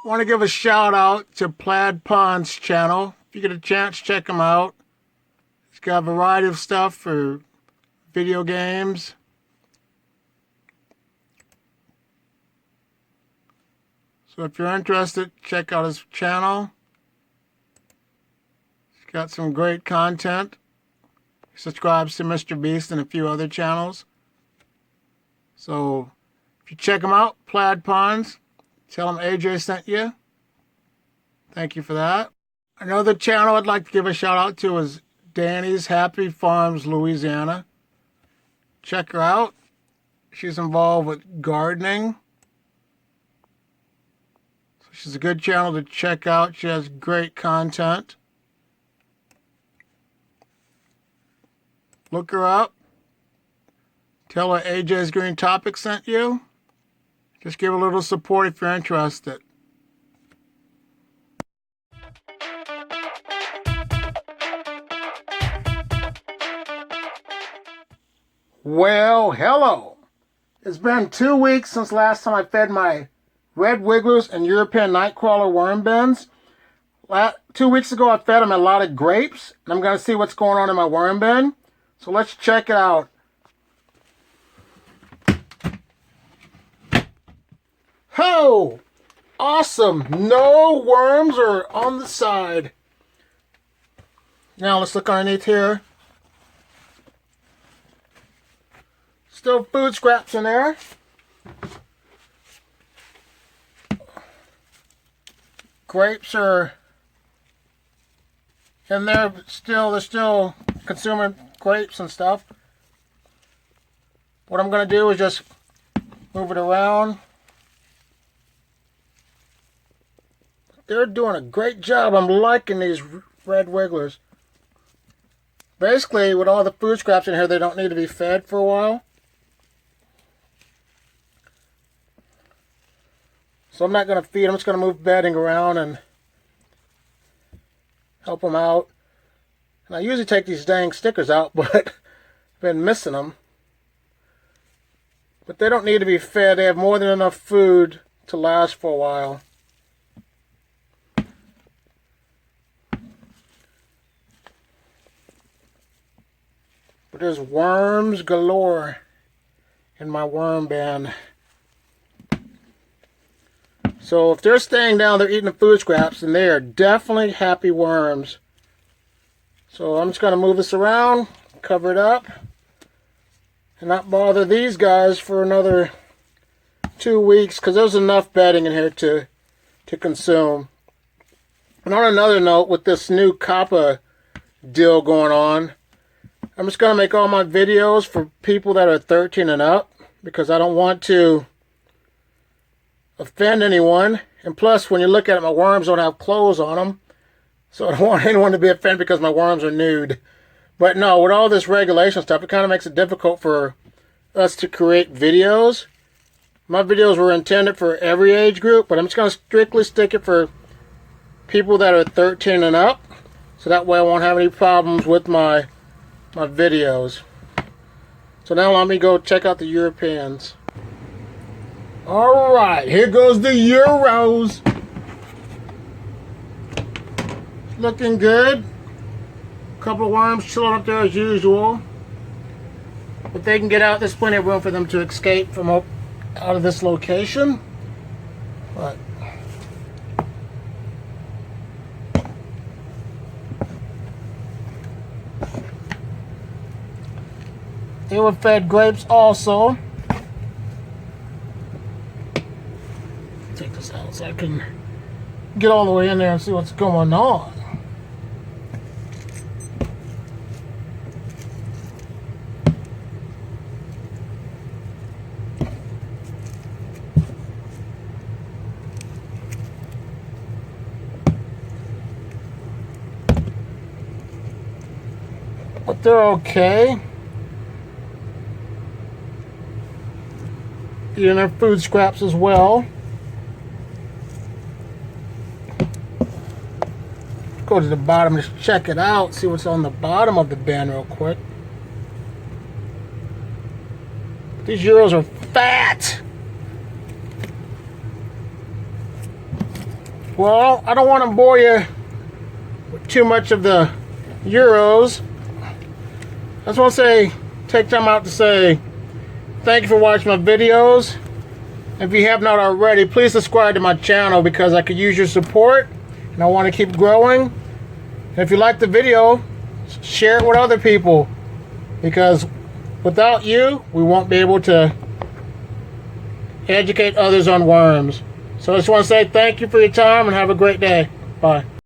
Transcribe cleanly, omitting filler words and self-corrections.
want to give a shout out to Plaid Pond's channel. If you get a chance, check him out. He's got a variety of stuff for video games. So if you're interested, check out his channel. He's got some great content. He subscribes to Mr. Beast and a few other channels. So if you check him out, Plaid Ponds, tell him AJ sent you. Thank you for that. Another channel I'd like to give a shout out to is Danny's Happy Farms, Louisiana. Check her out. She's involved with gardening. So she's a good channel to check out. She has great content. Look her up. Tell her AJ's Green Topic sent you. Just give a little support if you're interested. Well, hello. It's been 2 weeks since last time I fed my red wigglers and European nightcrawler worm bins. 2 weeks ago I fed them a lot of grapes, and I'm going to see what's going on in my worm bin. So let's check it out. Oh, awesome. No worms are on the side. Now let's look underneath here. Still food scraps in there. Grapes are in there still. They're still consuming grapes and stuff. What I'm going to do is just move it around. They're doing a great job. I'm liking these red wigglers. Basically, with all the food scraps in here, they don't need to be fed for a while. So I'm not going to feed them. I'm just going to move bedding around and help them out. And I usually take these dang stickers out, but I've been missing them. But they don't need to be fed. They have more than enough food to last for a while. But there's worms galore in my worm bin. So if they're staying down, they're eating the food scraps, and they are definitely happy worms. So I'm just going to move this around, cover it up, and not bother these guys for another 2 weeks, because there's enough bedding in here to consume. And on another note, with this new COPPA deal going on, I'm just going to make all my videos for people that are 13 and up, because I don't want to offend anyone. And plus, when you look at it, my worms don't have clothes on them, so I don't want anyone to be offended because my worms are nude. But no, with all this regulation stuff, it kind of makes it difficult for us to create videos. My videos were intended for every age group, but I'm just going to strictly stick it for people that are 13 and up, so that way I won't have any problems with my videos. So now let me go check out the Europeans. Alright, here goes the Euros. Looking good. A couple of worms chilling up there as usual. But they can get out. There's plenty of room for them to escape from out of this location. But they were fed grapes also. Take this out so I can get all the way in there and see what's going on. But they're okay. Eating their food scraps as well. Go to the bottom, just check it out, see what's on the bottom of the bin real quick. These Euros are fat. Well, I don't want to bore you with too much of the Euros. I just want to take time out to say thank you for watching my videos. If you have not already, please subscribe to my channel because I could use your support and I want to keep growing. And if you like the video, share it with other people because without you, we won't be able to educate others on worms. So I just want to say thank you for your time and have a great day. Bye.